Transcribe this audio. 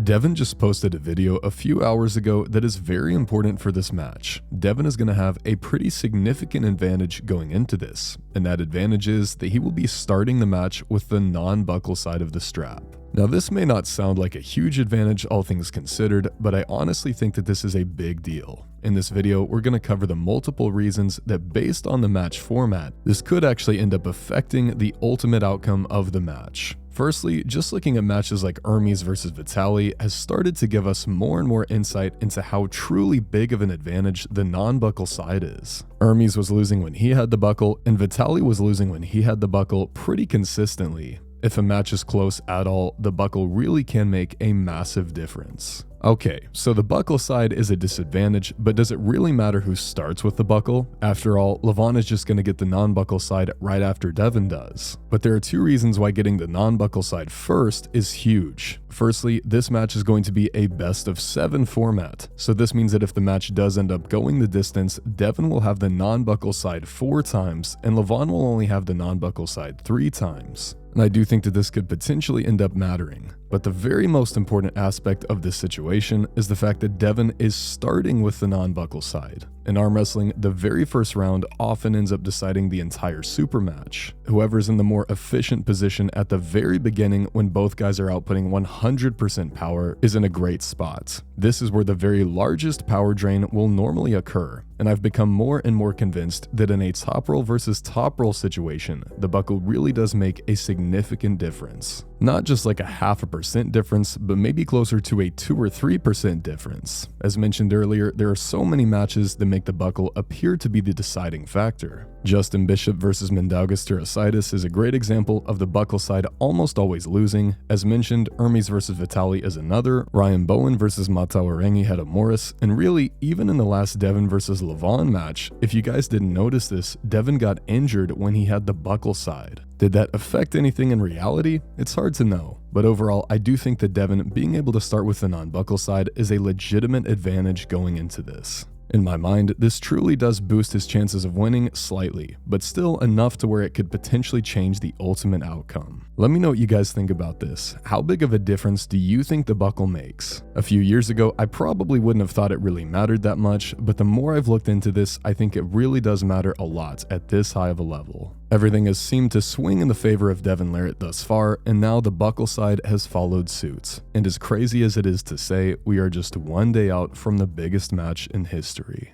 DEVON just posted a video a few hours ago that is very important for this match. DEVON is going to have a pretty significant advantage going into this, and that advantage is that he will be starting the match with the non-buckle side of the strap. Now this may not sound like a huge advantage all things considered, but I honestly think that this is a big deal. In this video, we're going to cover the multiple reasons that based on the match format, this could actually end up affecting the ultimate outcome of the match. Firstly, just looking at matches like Hermes versus Vitaly has started to give us more and more insight into how truly big of an advantage the non-buckle side is. Hermes was losing when he had the buckle, and Vitaly was losing when he had the buckle pretty consistently. If a match is close at all, the buckle really can make a massive difference. Okay, so the buckle side is a disadvantage, but does it really matter who starts with the buckle? After all, Levon is just going to get the non-buckle side right after DEVON does. But there are two reasons why getting the non-buckle side first is huge. Firstly, this match is going to be a best of 7 format, so this means that if the match does end up going the distance, DEVON will have the non-buckle side 4 times, and Levon will only have the non-buckle side 3 times. And I do think that this could potentially end up mattering. But the very most important aspect of this situation is the fact that DEVON is starting with the non-buckle side. In arm wrestling, the very first round often ends up deciding the entire super match. Whoever's in the more efficient position at the very beginning when both guys are outputting 100% power is in a great spot. This is where the very largest power drain will normally occur, and I've become more and more convinced that in a top roll versus top roll situation, the buckle really does make a significant difference. Not just like a 0.5% difference, but maybe closer to a 2 or 3% difference. As mentioned earlier, there are so many matches that make the buckle appear to be the deciding factor. Justin Bishop versus Mindaugas Tarasidis is a great example of the buckle side almost always losing. As mentioned, Hermes versus Vitaly is another, Ryan Bowen versus Mataurengi Hadamoris, and really, even in the last DEVON versus Levon match, if you guys didn't notice this, DEVON got injured when he had the buckle side. Did that affect anything in reality? It's hard to know, but overall, I do think that DEVON being able to start with the non-buckle side is a legitimate advantage going into this. In my mind, this truly does boost his chances of winning slightly, but still enough to where it could potentially change the ultimate outcome. Let me know what you guys think about this. How big of a difference do you think the buckle makes? A few years ago, I probably wouldn't have thought it really mattered that much, but the more I've looked into this, I think it really does matter a lot at this high of a level. Everything has seemed to swing in the favor of Devon Larratt thus far, and now the buckle side has followed suit. And as crazy as it is to say, we are just one day out from the biggest match in history.